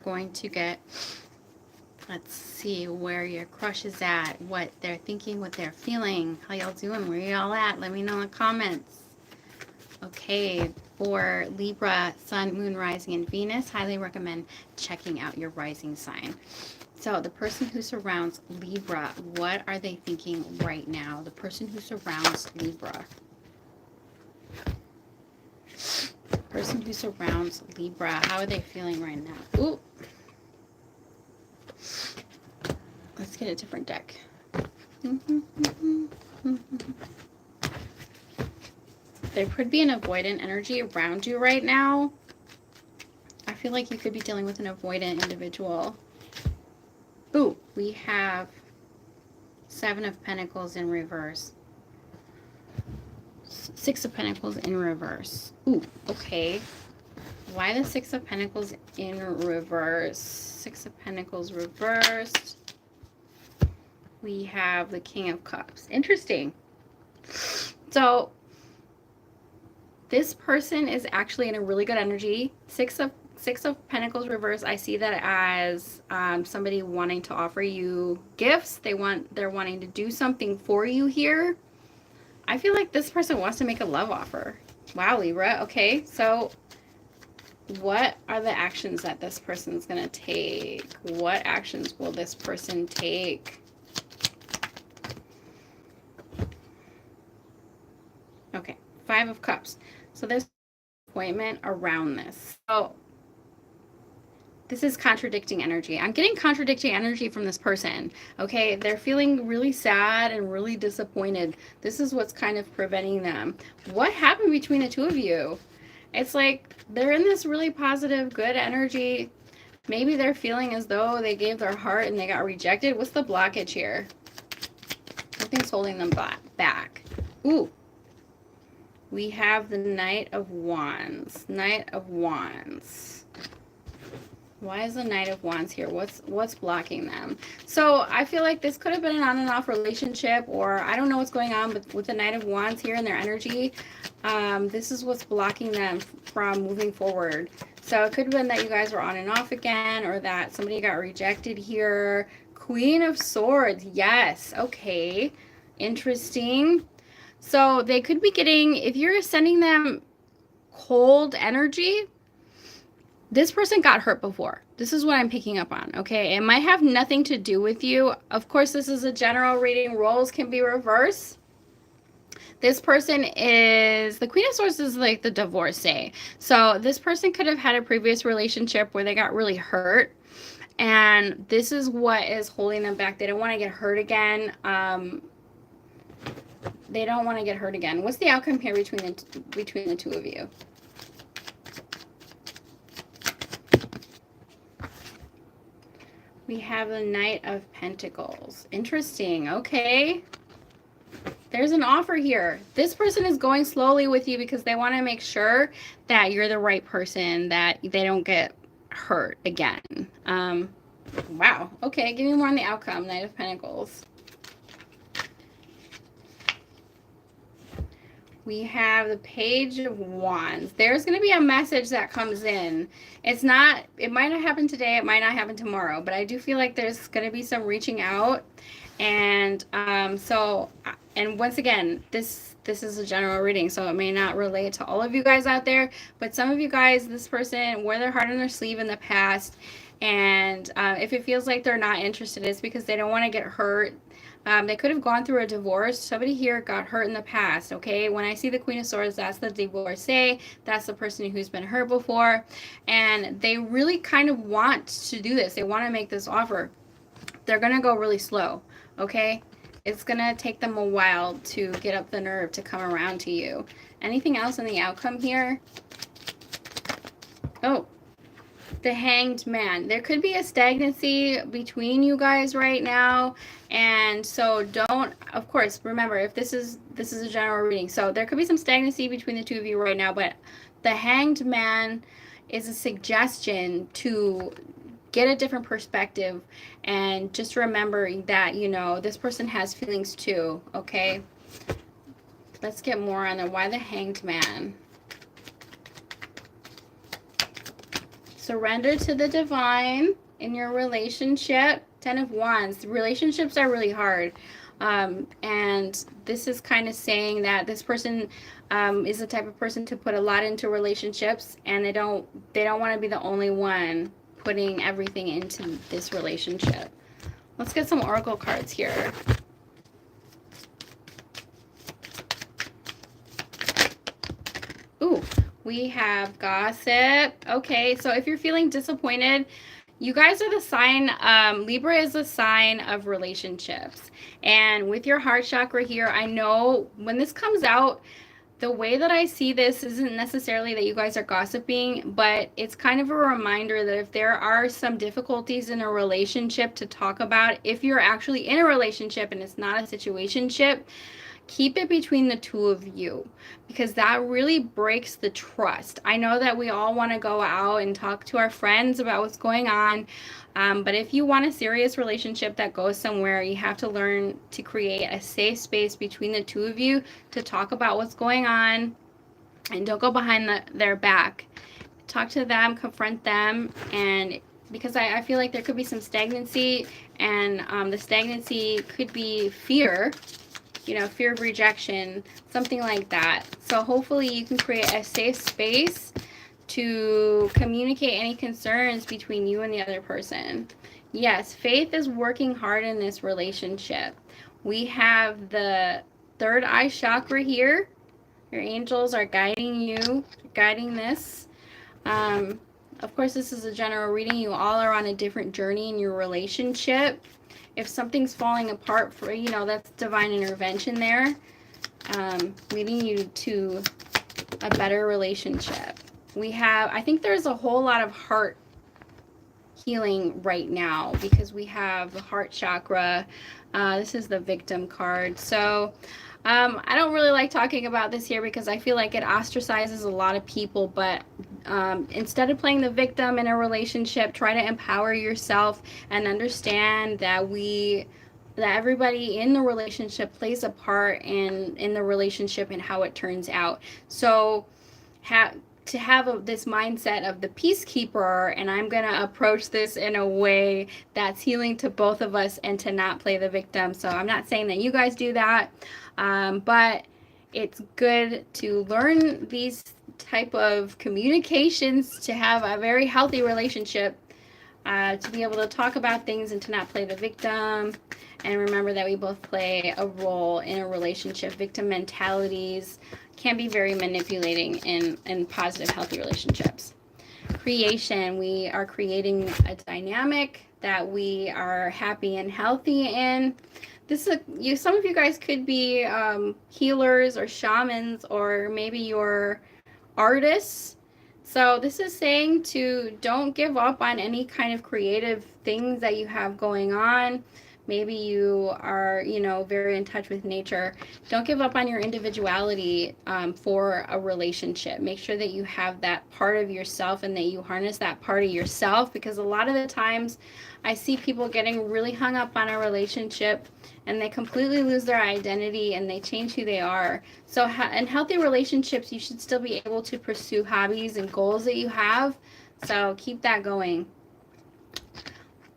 going to get, let's see where your crush is at, what they're thinking, what they're feeling. How y'all doing? Where y'all at? Let me know in the comments. Okay, for Libra, Sun, Moon, Rising, and Venus, highly recommend checking out your rising sign. So the person who surrounds Libra, what are they thinking right now? The person who surrounds Libra. Person who surrounds Libra, how are they feeling right now? Ooh. Let's get a different deck. There could be an avoidant energy around you right now. I feel like you could be dealing with an avoidant individual. Ooh, we have Seven of Pentacles in reverse. Six of Pentacles in reverse. Ooh, okay. Why the Six of Pentacles in reverse? Six of Pentacles reversed. We have the King of Cups. Interesting. So this person is actually in a really good energy. Six of Pentacles reverse. I see that as somebody wanting to offer you gifts. They're wanting to do something for you here. I feel like this person wants to make a love offer. Wow, Libra. Okay, so what are the actions that this person's going to take? What actions will this person take? Okay, Five of Cups. So there's an appointment around this. So this is contradicting energy. I'm getting contradicting energy from this person. Okay, they're feeling really sad and really disappointed. This is what's kind of preventing them. What happened between the two of you? It's like they're in this really positive, good energy. Maybe they're feeling as though they gave their heart and they got rejected. What's the blockage here? Something's holding them back. Ooh. We have the Knight of Wands. Knight of Wands. Why is the Knight of Wands here? What's blocking them? So I feel like this could have been an on and off relationship, or I don't know what's going on, but with the Knight of Wands here in their energy, this is what's blocking them from moving forward. So it could have been that you guys were on and off again, or that somebody got rejected here. Queen of Swords. Yes. Okay. Interesting. So they could be getting, if you're sending them cold energy, this person got hurt before. This is what I'm picking up on, okay? It might have nothing to do with you. Of course, this is a general reading. Roles can be reversed. This person is, the Queen of Swords is like the divorcee. So this person could have had a previous relationship where they got really hurt. And this is what is holding them back. They don't want to get hurt again. They don't want to get hurt again. What's the outcome here between the two of you? We have the Knight of Pentacles. Interesting. Okay. There's an offer here. This person is going slowly with you because they want to make sure that you're the right person, that they don't get hurt again. Wow. Okay. Give me more on the outcome. Knight of Pentacles. We have the Page of Wands. There's going to be a message that comes in. It might not happen today, it might not happen tomorrow, but I do feel like there's going to be some reaching out. And and once again, this is a general reading, so it may not relate to all of you guys out there, but some of you guys, this person wore their heart on their sleeve in the past, and if it feels like they're not interested, it's because they don't want to get hurt. They could have gone through a divorce. Somebody here got hurt in the past, okay? When I see the Queen of Swords, that's the divorcee. That's the person who's been hurt before. And they really kind of want to do this. They want to make this offer. They're going to go really slow, okay? It's going to take them a while to get up the nerve to come around to you. Anything else in the outcome here? Oh. The Hanged Man. There could be a stagnancy between you guys right now, and so don't, of course, remember, if this is a general reading, so there could be some stagnancy between the two of you right now, but the Hanged Man is a suggestion to get a different perspective, and just remember that, you know, this person has feelings too, okay? Let's get more on why the Hanged Man. surrender to the divine in your relationship. 10 of Wands. Relationships are really hard. And this is kind of saying that this person is the type of person to put a lot into relationships, and they don't want to be the only one putting everything into this relationship. Let's get some oracle cards here. Ooh, we have gossip. Okay, so if you're feeling disappointed, you guys are the sign, Libra is a sign of relationships. And with your heart chakra here, I know when this comes out, the way that I see this isn't necessarily that you guys are gossiping, but it's kind of a reminder that if there are some difficulties in a relationship to talk about, if you're actually in a relationship and it's not a situationship, keep it between the two of you, because that really breaks the trust. I know that we all want to go out and talk to our friends about what's going on, but if you want a serious relationship that goes somewhere, you have to learn to create a safe space between the two of you to talk about what's going on, and don't go behind their back. Talk to them, confront them, and because I feel like there could be some stagnancy, and the stagnancy could be fear, fear of rejection, something like that. So hopefully you can create a safe space to communicate any concerns between you and the other person. Yes, faith is working hard in this relationship. We have the third eye chakra here. Your angels are guiding you, guiding this. Of course, this is a general reading. You all are on a different journey in your relationship. If something's falling apart for that's divine intervention there, leading you to a better relationship. I think there's a whole lot of heart healing right now, because we have the heart chakra. This is the victim card. So I don't really like talking about this here because I feel like it ostracizes a lot of people, but instead of playing the victim in a relationship, try to empower yourself and understand that everybody in the relationship plays a part in the relationship and how it turns out. So to have this mindset of the peacekeeper, and I'm going to approach this in a way that's healing to both of us, and to not play the victim. So I'm not saying that you guys do that, but it's good to learn these type of communications to have a very healthy relationship, to be able to talk about things and to not play the victim. And remember that we both play a role in a relationship. Victim mentalities can be very manipulating in positive, healthy relationships. Creation, we are creating a dynamic that we are happy and healthy in. Some of you guys could be healers or shamans, or maybe you're artists. So this is saying to don't give up on any kind of creative things that you have going on. Maybe you are, very in touch with nature. Don't give up on your individuality for a relationship. Make sure that you have that part of yourself and that you harness that part of yourself, because a lot of the times I see people getting really hung up on a relationship and they completely lose their identity and they change who they are. So in healthy relationships, you should still be able to pursue hobbies and goals that you have. So keep that going.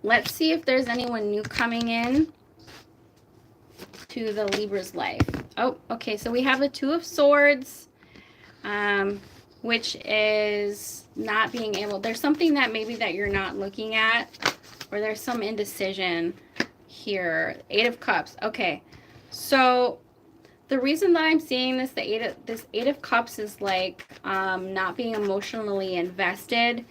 Let's see if there's anyone new coming in to the Libra's life. Oh, okay. So we have the Two of Swords, which is not being able. There's something that maybe that you're not looking at, or there's some indecision here. Eight of Cups. Okay. So the reason that I'm seeing this, this Eight of Cups is like not being emotionally invested.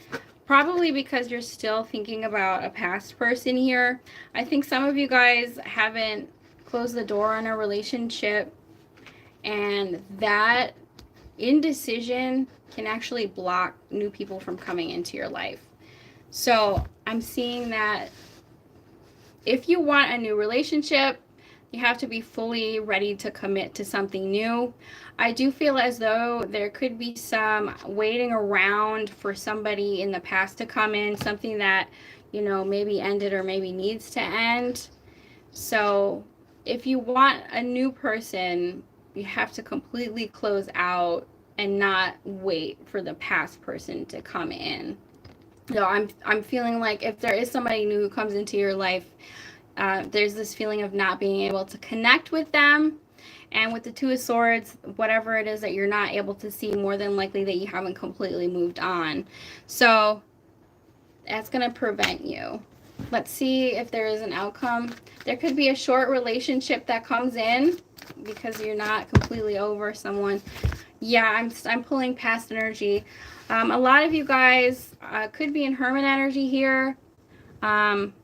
Probably because you're still thinking about a past person here. I think some of you guys haven't closed the door on a relationship, and that indecision can actually block new people from coming into your life. So I'm seeing that if you want a new relationship, you have to be fully ready to commit to something new. I do feel as though there could be some waiting around for somebody in the past to come in, something that, maybe ended or maybe needs to end. So if you want a new person, you have to completely close out and not wait for the past person to come in. So I'm feeling like if there is somebody new who comes into your life, there's this feeling of not being able to connect with them. And with the Two of Swords, whatever it is that you're not able to see, more than likely that you haven't completely moved on. So that's going to prevent you. Let's see if there is an outcome. There could be a short relationship that comes in because you're not completely over someone. Yeah, I'm pulling past energy. A lot of you guys could be in Hermit energy here.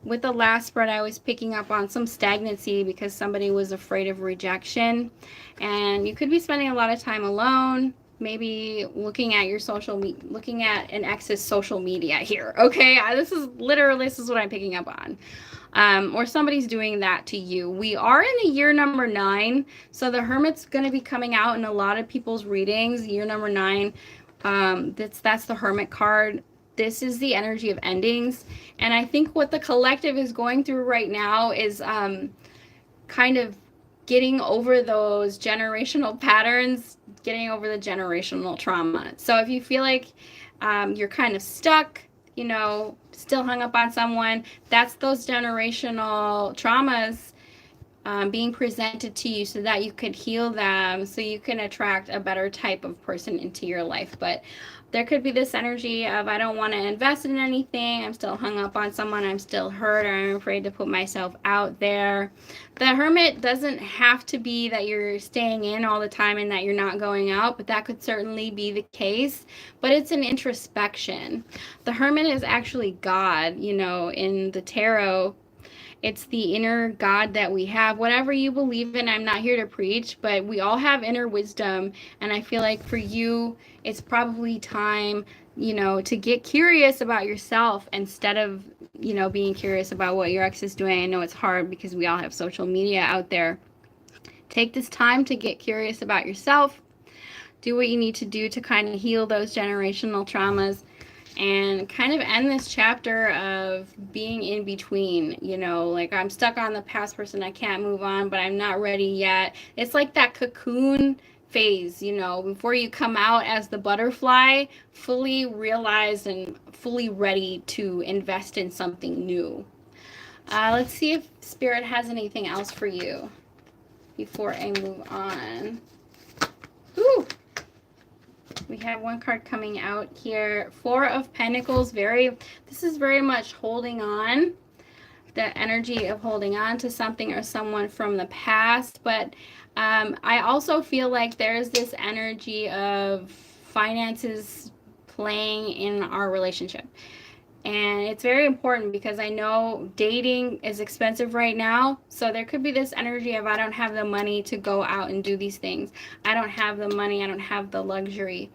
With the last spread, I was picking up on some stagnancy because somebody was afraid of rejection. And you could be spending a lot of time alone, maybe looking at your looking at an ex's social media here. Okay, this is what I'm picking up on. Or somebody's doing that to you. We are in the year number 9, so the Hermit's going to be coming out in a lot of people's readings. Year number 9, that's the Hermit card. This is the energy of endings, and I think what the collective is going through right now is kind of getting over those generational patterns, getting over the generational trauma. So if you feel like you're kind of stuck, still hung up on someone, that's those generational traumas being presented to you so that you could heal them, so you can attract a better type of person into your life. But there could be this energy of, I don't want to invest in anything, I'm still hung up on someone, I'm still hurt, or I'm afraid to put myself out there. The Hermit doesn't have to be that you're staying in all the time and that you're not going out, but that could certainly be the case. But it's an introspection. The Hermit is actually God, in the tarot. It's the inner God that we have. Whatever you believe in, I'm not here to preach, but we all have inner wisdom. And I feel like for you, it's probably time, to get curious about yourself instead of, being curious about what your ex is doing. I know it's hard because we all have social media out there. Take this time to get curious about yourself. Do what you need to do to kind of heal those generational traumas and kind of end this chapter of being in between, like I'm stuck on the past person, I can't move on, but I'm not ready yet. It's like that cocoon phase, before you come out as the butterfly, fully realized and fully ready to invest in something new. Let's see if Spirit has anything else for you before I move on. Ooh. We have one card coming out here. 4 of Pentacles. This is very much holding on. The energy of holding on to something or someone from the past. But I also feel like there's this energy of finances playing in our relationship. And it's very important because I know dating is expensive right now. So there could be this energy of, I don't have the money to go out and do these things. I don't have the money. I don't have the luxury.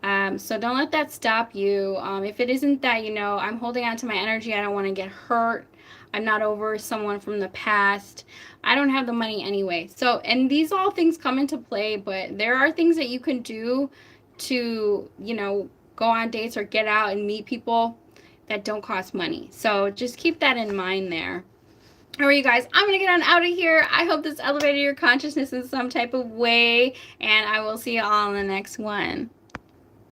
So don't let that stop you. If it isn't that, I'm holding on to my energy, I don't want to get hurt, I'm not over someone from the past, I don't have the money anyway. So, and these all things come into play, but there are things that you can do to, go on dates or get out and meet people that don't cost money. So just keep that in mind there. All right, you guys, I'm going to get on out of here. I hope this elevated your consciousness in some type of way, and I will see you all in the next one.